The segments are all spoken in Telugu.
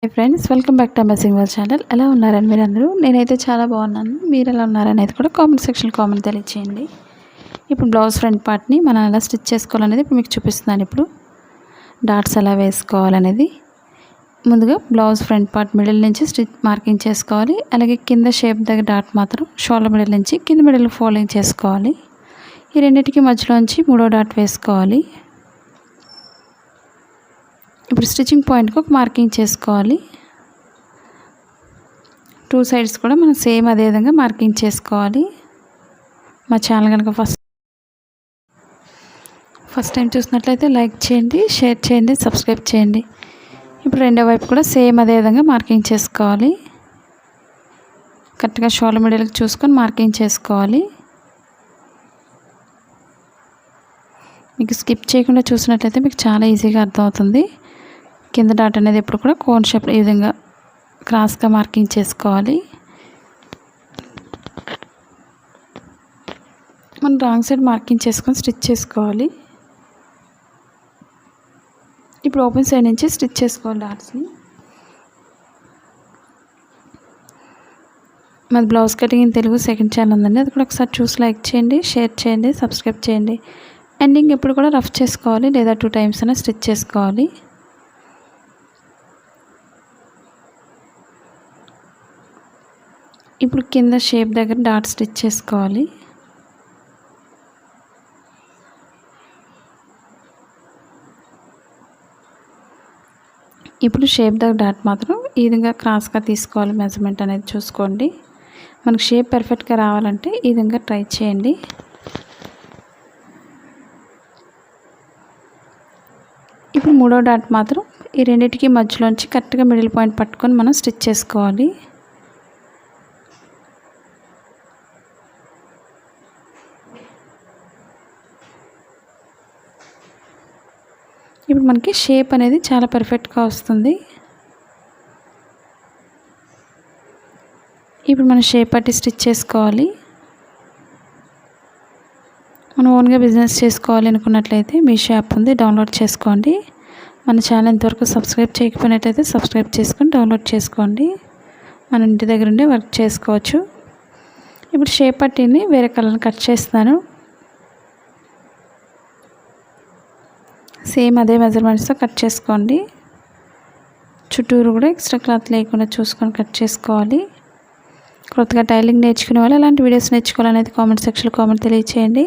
Hi friends, welcome back to amazing world channel. ఎలా ఉన్నారని మీరు అందరూ? నేనైతే చాలా బాగున్నాను. మీరు ఎలా ఉన్నారనేది కూడా కామెంట్ సెక్షన్లో కామెంట్ తెలియచేయండి. ఇప్పుడు బ్లౌజ్ ఫ్రంట్ పార్ట్ని మనం ఎలా స్టిచ్ చేసుకోవాలనేది ఇప్పుడు మీకు చూపిస్తున్నాను. ఇప్పుడు డాట్స్ ఎలా వేసుకోవాలనేది ముందుగా బ్లౌజ్ ఫ్రంట్ పార్ట్ మిడిల్ నుంచి స్టిచ్ మార్కింగ్ చేసుకోవాలి. అలాగే కింద షేప్ దగ్గర డాట్ మాత్రం షోల్డర్ మిడిల్ నుంచి కింద మిడిల్ ఫోల్డింగ్ చేసుకోవాలి. ఈ రెండింటికి మధ్యలోంచి మూడో డాట్ వేసుకోవాలి. ఇప్పుడు స్టిచ్చింగ్ పాయింట్కి ఒక మార్కింగ్ చేసుకోవాలి. టూ సైడ్స్ కూడా మనం సేమ్ అదే విధంగా మార్కింగ్ చేసుకోవాలి. మా ఛానల్ కనుక ఫస్ట్ టైం చూసినట్లయితే లైక్ చేయండి, షేర్ చేయండి, సబ్స్క్రైబ్ చేయండి. ఇప్పుడు రెండో వైపు కూడా సేమ్ అదే విధంగా మార్కింగ్ చేసుకోవాలి. కరెక్ట్గా షోల్డర్ మిడిల్కి చూసుకొని మార్కింగ్ చేసుకోవాలి. మీకు స్కిప్ చేయకుండా చూసినట్లయితే మీకు చాలా ఈజీగా అర్థమవుతుంది. కింద డాట్ అనేది ఎప్పుడు కూడా కోన్ షేప్ ఈ విధంగా క్రాస్గా మార్కింగ్ చేసుకోవాలి. మనం రాంగ్ సైడ్ మార్కింగ్ చేసుకొని స్టిచ్ చేసుకోవాలి. ఇప్పుడు ఓపెన్ సైడ్ నుంచి స్టిచ్ చేసుకోవాలి డాట్స్ని. మాది blouse cutting in Telugu second channel ఉందండి, అది కూడా ఒకసారి చూసి లైక్ చేయండి, షేర్ చేయండి, సబ్స్క్రైబ్ చేయండి. ఎండింగ్ ఎప్పుడు కూడా రఫ్ చేసుకోవాలి, లేదా 2 టైమ్స్ అయినా స్టిచ్ చేసుకోవాలి. ఇప్పుడు కింద షేప్ దగ్గర డాట్ స్టిచ్ చేసుకోవాలి. ఇప్పుడు షేప్ దగ్గర డాట్ మాత్రం ఈ విధంగా క్రాస్గా తీసుకోవాలి. మెజర్మెంట్ అనేది చూసుకోండి. మనకు షేప్ పర్ఫెక్ట్గా రావాలంటే ఈ విధంగా ట్రై చేయండి. ఇప్పుడు మూడో డాట్ మాత్రం ఈ రెండింటికి మధ్యలోంచి కరెక్ట్గా మిడిల్ పాయింట్ పట్టుకొని మనం స్టిచ్ చేసుకోవాలి. ఇప్పుడు మనకి షేప్ అనేది చాలా పర్ఫెక్ట్గా వస్తుంది. ఇప్పుడు మనం షేప్ పట్టి స్టిచ్ చేసుకోవాలి. మనం ఓన్గా బిజినెస్ చేసుకోవాలి అనుకున్నట్లయితే మీ షాప్ ఉంది, డౌన్లోడ్ చేసుకోండి. మన ఛానల్ ఇంతవరకు సబ్స్క్రైబ్ చేయకపోయినట్లయితే సబ్స్క్రైబ్ చేసుకొని డౌన్లోడ్ చేసుకోండి. మన ఇంటి దగ్గర ఉండే వర్క్ చేసుకోవచ్చు. ఇప్పుడు షేప్ పట్టిని వేరే కలర్ కట్ చేస్తున్నాను. సేమ్ అదే మెజర్మెంట్స్తో కట్ చేసుకోండి. చుట్టూరు కూడా ఎక్స్ట్రా క్లాత్ లేకుండా చూసుకొని కట్ చేసుకోవాలి. కొత్తగా టైలింగ్ నేర్చుకునే వాళ్ళు ఎలాంటి వీడియోస్ నేర్చుకోవాలనేది కామెంట్ సెక్షన్లో కామెంట్ తెలియచేయండి.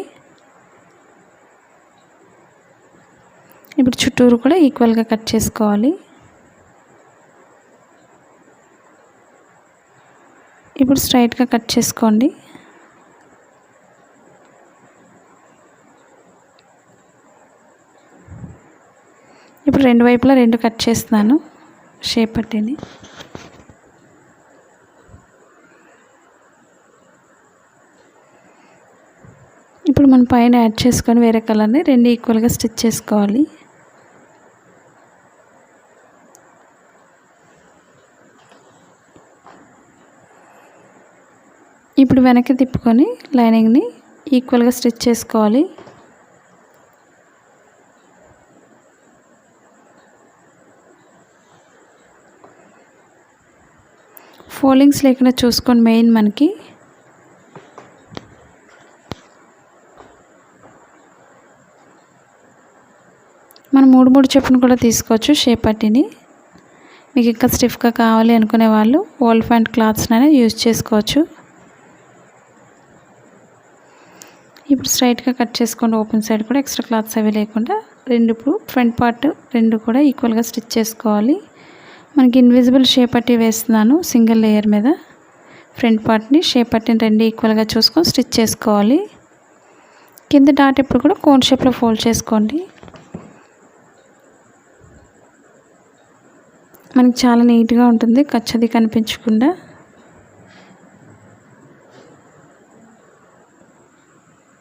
ఇప్పుడు చుట్టూరు కూడా ఈక్వల్గా కట్ చేసుకోవాలి. ఇప్పుడు స్ట్రైట్గా కట్ చేసుకోండి. ఇప్పుడు రెండు వైపులా 2 కట్ చేస్తున్నాను షేప్ పట్టిని. ఇప్పుడు మనం పైన యాడ్ చేసుకొని వేరే కలర్ని 2 ఈక్వల్గా స్టిచ్ చేసుకోవాలి. ఇప్పుడు వెనక్కి తిప్పుకొని లైనింగ్ని ఈక్వల్గా స్టిచ్ చేసుకోవాలి. ఫోల్డింగ్స్ లేకుండా చూసుకొని మెయిన్ మనకి మనం 3 చెప్పును కూడా తీసుకోవచ్చు షేప్ పట్టిని. మీకు ఇంకా స్టిఫ్గా కావాలి అనుకునే వాళ్ళు ఓల్డ్ ప్యాంట్ క్లాత్స్నైనా యూజ్ చేసుకోవచ్చు. ఇప్పుడు స్ట్రైట్గా కట్ చేసుకోండి. ఓపెన్ సైడ్ కూడా ఎక్స్ట్రా క్లాత్స్ అవి లేకుండా ఇప్పుడు ఫ్రంట్ పార్ట్ 2 కూడా ఈక్వల్గా స్టిచ్ చేసుకోవాలి. మనకి ఇన్విజిబుల్ షేప్ పట్టి వేస్తున్నాను సింగిల్ లేయర్ మీద. ఫ్రంట్ పార్ట్ని షేప్ పట్టిని 2 ఈక్వల్గా చూసుకొని స్టిచ్ చేసుకోవాలి. కింద డాట్ ఎప్పుడు కూడా కోన్ షేప్లో ఫోల్డ్ చేసుకోండి. మనకి చాలా నీట్గా ఉంటుంది, ఖర్చది కనిపించకుండా.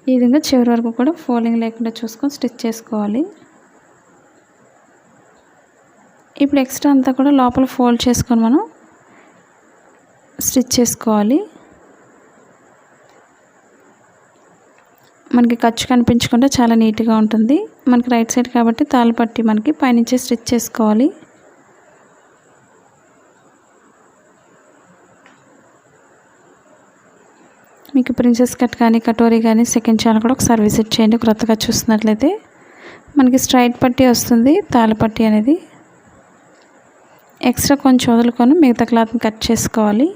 ఈ విధంగా చివరి వరకు కూడా ఫోల్డింగ్ లేకుండా చూసుకొని స్టిచ్ చేసుకోవాలి. ఇప్పుడు ఎక్స్ట్రా అంతా కూడా లోపల ఫోల్డ్ చేసుకొని మనం స్టిచ్ చేసుకోవాలి. మనకి ఖర్చు కనిపించకుండా చాలా నీట్గా ఉంటుంది. మనకి రైట్ సైడ్ కాబట్టి తాళ్ళు పట్టి మనకి పైనుంచి స్టిచ్ చేసుకోవాలి. మీకు ప్రిన్సెస్ కట్ కానీ కటోరీ కానీ సెకండ్ ఛానల్ కూడా ఒకసారి విజిట్ చేయండి. కొత్తగా చూస్తున్నట్లయితే మనకి స్ట్రైట్ పట్టీ వస్తుంది, తాళ్ళ పట్టీ అనేది. ఎక్స్ట్రా కొంచెం వదులుకొని మిగతా క్లాత్ని కట్ చేసుకోవాలి.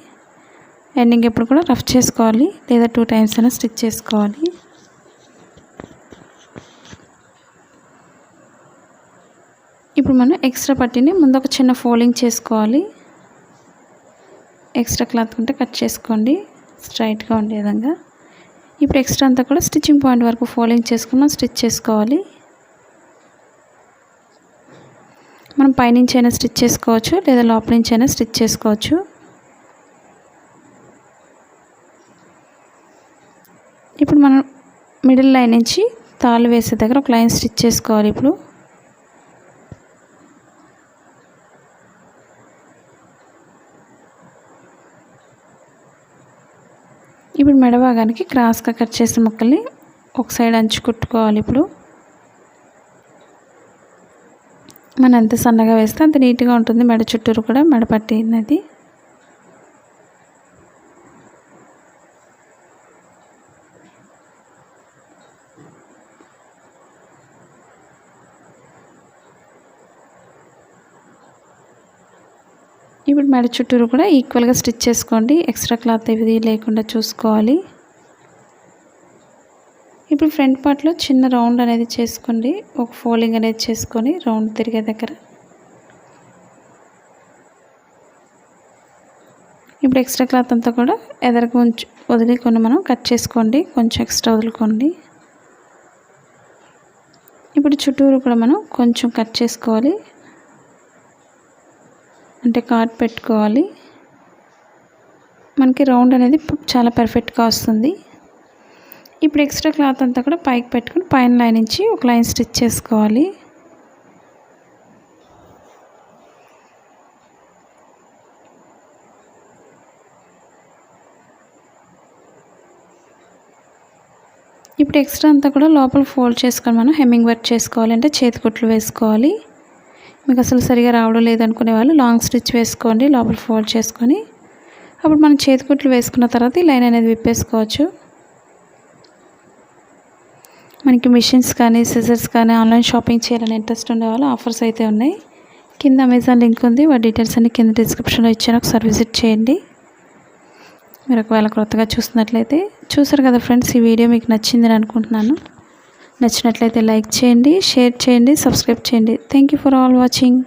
ఎండింగ్ ఎప్పుడు కూడా రఫ్ చేసుకోవాలి, లేదా 2 టైమ్స్ అయినా స్టిచ్ చేసుకోవాలి. ఇప్పుడు మనం ఎక్స్ట్రా పట్టీని ముందు ఒక చిన్న ఫోల్డింగ్ చేసుకోవాలి. ఎక్స్ట్రా క్లాత్ ఉంటే కట్ చేసుకోండి స్ట్రైట్గా ఉండే విధంగా. ఇప్పుడు ఎక్స్ట్రా అంతా కూడా స్టిచ్చింగ్ పాయింట్ వరకు ఫోల్డింగ్ చేసుకుని స్టిచ్ చేసుకోవాలి. మనం పైనుంచి అయినా స్టిచ్ చేసుకోవచ్చు, లేదా లోపల నుంచి అయినా స్టిచ్ చేసుకోవచ్చు. ఇప్పుడు మనం మిడిల్ లైన్ నుంచి తాళ్ళు వేసే దగ్గర ఒక లైన్ స్టిచ్ చేసుకోవాలి. ఇప్పుడు మెడ భాగానికి క్రాస్గా కట్ చేసిన ముక్కల్ని ఒక సైడ్ అంచు కుట్టుకోవాలి. ఇప్పుడు మనం ఎంత సన్నగా వేస్తే అంత నీట్గా ఉంటుంది మెడ చుట్టూరు కూడా మెడ పట్టీ అనేది. ఇప్పుడు మెడ చుట్టూరు కూడా ఈక్వల్గా స్టిచ్ చేసుకోండి. ఎక్స్ట్రా క్లాత్ ఏది లేకుండా చూసుకోవాలి. ఇప్పుడు ఫ్రంట్ పార్ట్లో చిన్న రౌండ్ అనేది చేసుకోండి. ఒక ఫోల్డింగ్ అనేది చేసుకొని రౌండ్ తిరిగే దగ్గర ఇప్పుడు ఎక్స్ట్రా క్లాత్ అంతా కూడా ఎదరకు వదిలికొని మనం కట్ చేసుకోండి. కొంచెం ఎక్స్ట్రా వదులుకోండి. ఇప్పుడు చుట్టూరు కూడా మనం కొంచెం కట్ చేసుకోవాలి, అంటే కార్డ్ పెట్టుకోవాలి. మనకి రౌండ్ అనేది చాలా పర్ఫెక్ట్గా వస్తుంది. ఇప్పుడు ఎక్స్ట్రా క్లాత్ అంతా కూడా పైకి పెట్టుకుని పైన లైన్ నుంచి ఒక లైన్ స్టిచ్ చేసుకోవాలి. ఇప్పుడు ఎక్స్ట్రా అంతా కూడా లోపల ఫోల్డ్ చేసుకొని మనం హెమ్మింగ్ వర్క్ చేసుకోవాలి, అంటే చేతి కుట్లు వేసుకోవాలి. మీకు అసలు సరిగా రావడం లేదనుకునే వాళ్ళు లాంగ్ స్టిచ్ వేసుకోండి లోపల ఫోల్డ్ చేసుకొని. అప్పుడు మనం చేతి కుట్లు వేసుకున్న తర్వాత ఈ లైన్ అనేది విప్పేసుకోవచ్చు. మనకి మిషన్స్ కానీ సిజర్స్ కానీ ఆన్లైన్ షాపింగ్ చేయాలని ఇంట్రెస్ట్ ఉండేవాళ్ళు ఆఫర్స్ అయితే ఉన్నాయి. కింద అమెజాన్ లింక్ ఉంది, వాటి డీటెయిల్స్ అన్ని కింద డిస్క్రిప్షన్లో ఇచ్చాను, ఒకసారి విజిట్ చేయండి. మీరు ఒకవేళ కొత్తగా చూస్తున్నట్లయితే. చూసారు కదా ఫ్రెండ్స్, ఈ వీడియో మీకు నచ్చిందని అనుకుంటున్నాను. నచ్చినట్లయితే లైక్ చేయండి, షేర్ చేయండి, సబ్స్క్రైబ్ చేయండి. Thank you for all watching.